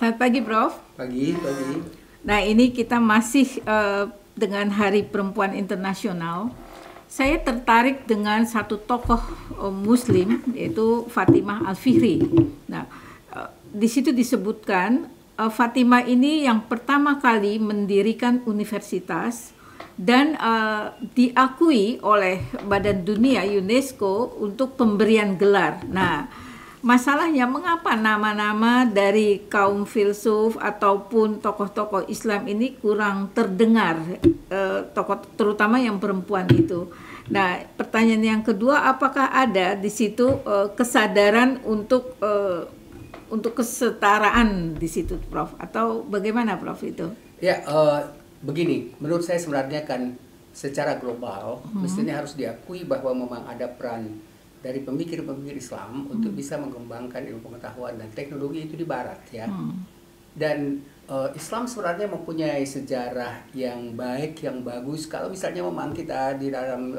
Selamat pagi, Prof. Pagi. Nah, ini kita masih dengan Hari Perempuan Internasional. Saya tertarik dengan satu tokoh Muslim, yaitu Fatimah Al-Fihri. Nah, di situ disebutkan Fatimah ini yang pertama kali mendirikan universitas dan diakui oleh Badan Dunia UNESCO untuk pemberian gelar. Nah, masalahnya mengapa nama-nama dari kaum filsuf ataupun tokoh-tokoh Islam ini kurang terdengar, tokoh terutama yang perempuan itu. Nah, pertanyaan yang kedua, apakah ada di situ kesadaran untuk kesetaraan di situ, Prof? Atau bagaimana, Prof, itu? Ya, begini, menurut saya sebenarnya kan secara global mestinya harus diakui bahwa memang ada peran dari pemikir-pemikir Islam untuk bisa mengembangkan ilmu pengetahuan dan teknologi itu di Barat, ya. Dan Islam sebenarnya mempunyai sejarah yang baik, yang bagus. Kalau misalnya memang kita di dalam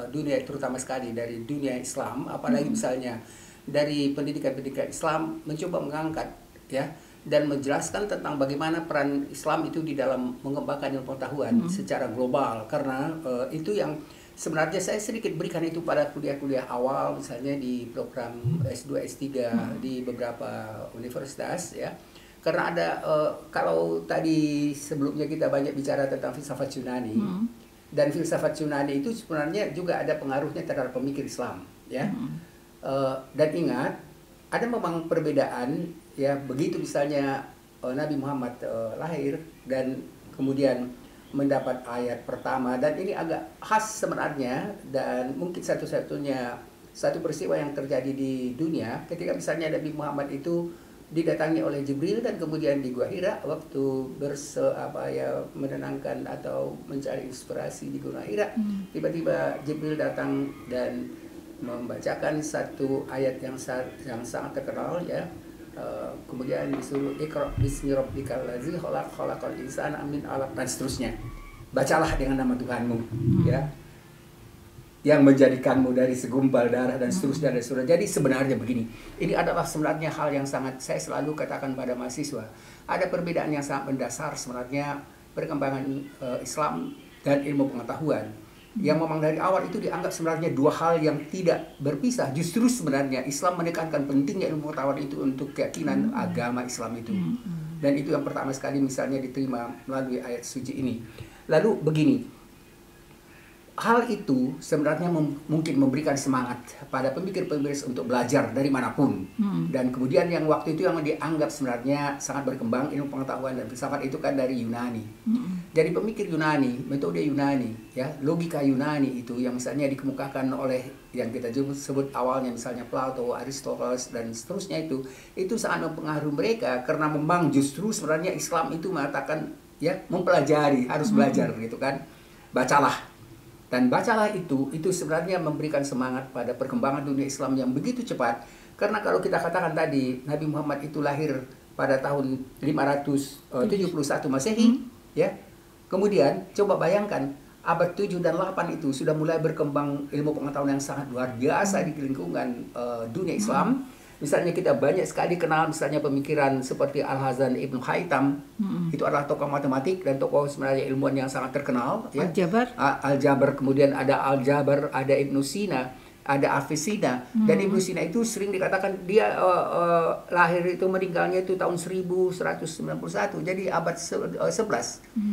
dunia, terutama sekali dari dunia Islam, apalagi misalnya dari pendidikan-pendidikan Islam mencoba mengangkat, ya, dan menjelaskan tentang bagaimana peran Islam itu di dalam mengembangkan ilmu pengetahuan secara global. Karena itu yang sebenarnya saya sedikit berikan itu pada kuliah-kuliah awal, misalnya di program S2, S3 di beberapa universitas, ya. Karena ada, kalau tadi sebelumnya kita banyak bicara tentang filsafat Yunani, dan filsafat Yunani itu sebenarnya juga ada pengaruhnya terhadap pemikir Islam, ya. Dan ingat, ada memang perbedaan, ya, begitu misalnya Nabi Muhammad lahir dan kemudian mendapat ayat pertama, dan ini agak khas sebenarnya, dan mungkin satu peristiwa yang terjadi di dunia ketika misalnya Nabi Muhammad itu didatangi oleh Jibril dan kemudian di Gua Hira waktu menenangkan atau mencari inspirasi di Gua Hira, tiba-tiba Jibril datang dan membacakan satu ayat yang sangat terkenal, ya. Kemudian disuruh Iqra bismi rabbikal ladzi khalaq khalaqal insana min 'alaq, dan seterusnya. Bacalah dengan nama Tuhanmu, ya, yang menjadikanmu dari segumpal darah, dan seterusnya dan seterusnya. Jadi sebenarnya begini, ini adalah sebenarnya hal yang sangat saya selalu katakan pada mahasiswa. Ada perbedaan yang sangat mendasar sebenarnya perkembangan Islam dan ilmu pengetahuan, yang memang dari awal itu dianggap sebenarnya dua hal yang tidak berpisah. Justru sebenarnya Islam menekankan pentingnya ilmu pengetahuan itu untuk keyakinan agama Islam itu. Dan itu yang pertama sekali misalnya diterima melalui ayat suci ini. Lalu begini, hal itu sebenarnya mungkin memberikan semangat pada pemikir-pemikir untuk belajar dari manapun. Dan kemudian yang waktu itu yang dianggap sebenarnya sangat berkembang ilmu pengetahuan dan filsafat itu kan dari Yunani. Dari pemikir Yunani, metode Yunani, ya, logika Yunani itu yang misalnya dikemukakan oleh yang kita sebut awalnya misalnya Plato, Aristoteles dan seterusnya, itu sangat mempengaruhi mereka, karena memang justru sebenarnya Islam itu mengatakan, ya, mempelajari, harus belajar gitu kan. Bacalah. Dan bacalah itu sebenarnya memberikan semangat pada perkembangan dunia Islam yang begitu cepat. Karena kalau kita katakan tadi, Nabi Muhammad itu lahir pada tahun 571 Masehi, ya. Kemudian coba bayangkan, abad 7 dan 8 itu sudah mulai berkembang ilmu pengetahuan yang sangat luar biasa di lingkungan dunia Islam. Misalnya kita banyak sekali kenal misalnya pemikiran seperti Al-Hazan Ibn Haytham, itu adalah tokoh matematik dan tokoh sebenarnya ilmuwan yang sangat terkenal, ya. Al-Jabar, kemudian ada Al-Jabar, ada Ibn Sina, ada Avicenna. Dan Ibn Sina itu sering dikatakan dia lahir itu meninggalnya itu tahun 1191, jadi abad 11.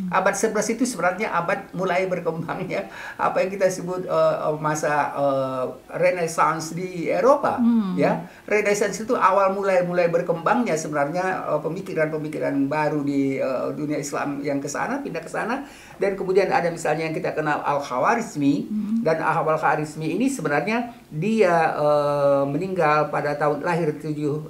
Abad 11 itu sebenarnya abad mulai berkembangnya apa yang kita sebut masa Renaissance di Eropa, ya. Renaissance itu awal mulai berkembangnya sebenarnya pemikiran-pemikiran baru di dunia Islam yang pindah ke sana. Dan kemudian ada misalnya yang kita kenal Al-Khawarizmi, dan Al-Khawarizmi ini sebenarnya dia meninggal pada tahun lahir 780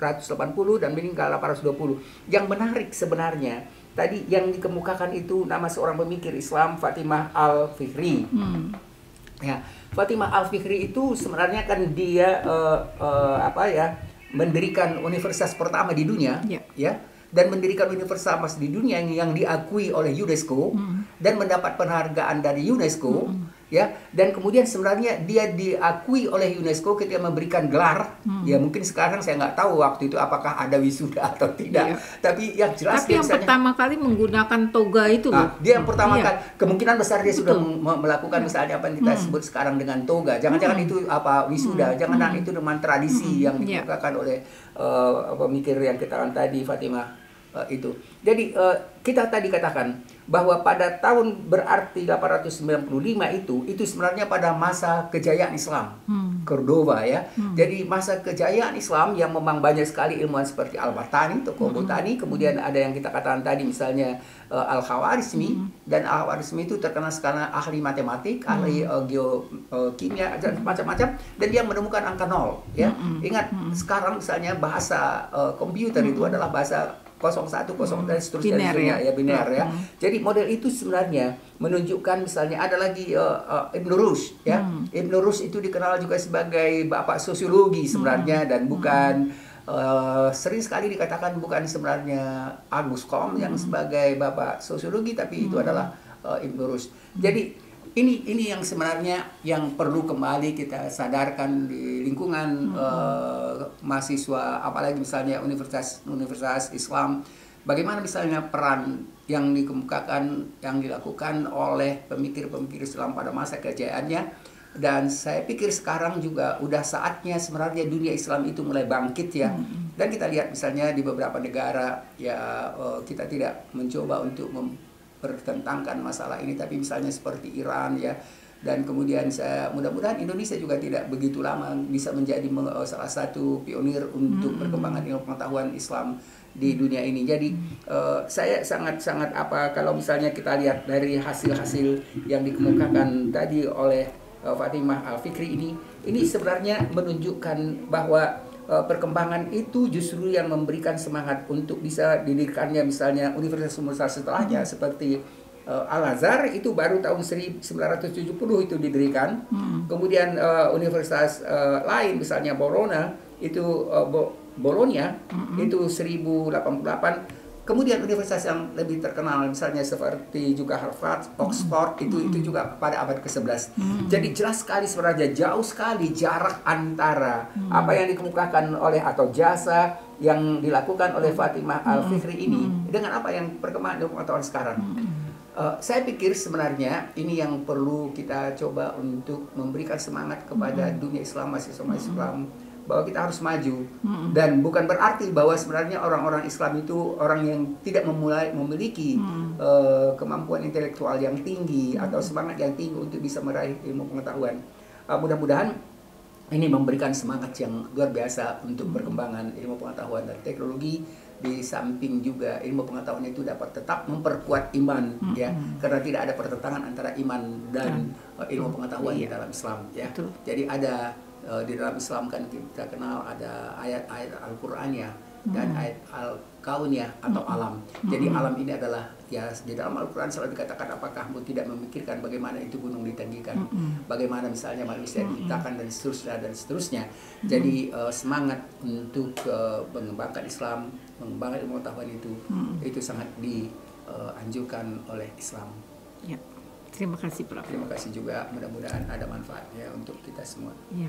dan meninggal 820. Yang menarik sebenarnya tadi yang dikemukakan itu nama seorang pemikir Islam, Fatimah Al-Fihri. Ya, Fatimah Al-Fihri itu sebenarnya kan dia mendirikan universitas pertama di dunia, ya. Dan mendirikan universitas di dunia yang diakui oleh UNESCO dan mendapat penghargaan dari UNESCO. ya, dan kemudian sebenarnya dia diakui oleh UNESCO ketika memberikan gelar. Ya mungkin sekarang saya nggak tahu waktu itu apakah ada wisuda atau tidak, tapi yang jelas tapi yang pertama kali menggunakan toga itu loh. Dia yang pertama kali, kemungkinan besar dia sudah Betul. melakukan misalnya apa yang kita sebut sekarang dengan toga. Jangan-jangan itu apa wisuda, jangan itu dengan tradisi yang dikemukakan oleh pemikir yang kita tadi, Fatimah. Itu. Jadi kita tadi katakan bahwa pada tahun berarti 895 itu sebenarnya pada masa kejayaan Islam, Cordoba ya. Jadi masa kejayaan Islam yang memang banyak sekali ilmuwan seperti Al-Battani, tokoh botani, kemudian ada yang kita katakan tadi misalnya Al-Khawarizmi, dan Al-Khawarizmi itu terkenal karena ahli matematik, ahli geokimia dan macam-macam, dan dia menemukan angka nol ya. Ingat sekarang misalnya bahasa komputer itu adalah bahasa 01, 0 dan seterusnya, biner ya. Jadi model itu sebenarnya menunjukkan misalnya ada lagi Ibn Rushd ya. Ibn Rushd itu dikenal juga sebagai bapak sosiologi sebenarnya, dan bukan sering sekali dikatakan bukan sebenarnya Agus Comte yang sebagai bapak sosiologi, tapi itu adalah Ibn Rushd. Jadi ini yang sebenarnya yang perlu kembali kita sadarkan di lingkungan mahasiswa, apalagi misalnya universitas Islam, bagaimana misalnya peran yang dikemukakan, yang dilakukan oleh pemikir-pemikir Islam pada masa kejayaannya. Dan saya pikir sekarang juga udah saatnya sebenarnya dunia Islam itu mulai bangkit ya. Dan kita lihat misalnya di beberapa negara ya, kita tidak mencoba untuk mempertentangkan masalah ini, tapi misalnya seperti Iran ya, dan kemudian mudah-mudahan Indonesia juga tidak begitu lama bisa menjadi salah satu pionir untuk perkembangan ilmu pengetahuan Islam di dunia ini. Jadi saya sangat kalau misalnya kita lihat dari hasil-hasil yang dikemukakan tadi oleh Fatimah Al-Fikri ini sebenarnya menunjukkan bahwa perkembangan itu justru yang memberikan semangat untuk bisa didirikannya misalnya universitas-universitas setelahnya seperti Al-Azhar itu baru tahun 1970 itu didirikan. Kemudian universitas lain misalnya Bologna itu itu 1088. Kemudian universitas yang lebih terkenal misalnya seperti juga Harvard, Oxford itu juga pada abad ke-11. Jadi jelas sekali sebenarnya jauh sekali jarak antara apa yang dikemukakan oleh atau jasa yang dilakukan oleh Fatimah Al-Fikri ini dengan apa yang perkembangan ilmu pengetahuan sekarang. Saya pikir sebenarnya ini yang perlu kita coba untuk memberikan semangat kepada dunia Islam, mahasiswa Islam, bahwa kita harus maju. Dan bukan berarti bahwa sebenarnya orang-orang Islam itu orang yang tidak memiliki kemampuan intelektual yang tinggi atau semangat yang tinggi untuk bisa meraih ilmu pengetahuan. Mudah-mudahan ini memberikan semangat yang luar biasa untuk perkembangan ilmu pengetahuan dan teknologi, di samping juga ilmu pengetahuan itu dapat tetap memperkuat iman ya, karena tidak ada pertentangan antara iman dan ilmu pengetahuan di dalam Islam ya. Jadi ada di dalam Islam kan kita kenal ada ayat-ayat Al-Qur'annya dan ayat Al-Kauniyah atau alam. Jadi alam ini adalah ya, di dalam Al-Qur'an selalu dikatakan apakah kamu tidak memikirkan bagaimana itu gunung ditinggikan, bagaimana misalnya manusia diciptakan dan seterusnya. Jadi semangat untuk mengembangkan Islam, mengembangkan ilmu pengetahuan itu sangat dianjurkan oleh Islam. Ya. Terima kasih Prof. Terima kasih juga, mudah-mudahan ada manfaatnya untuk kita semua. Ya.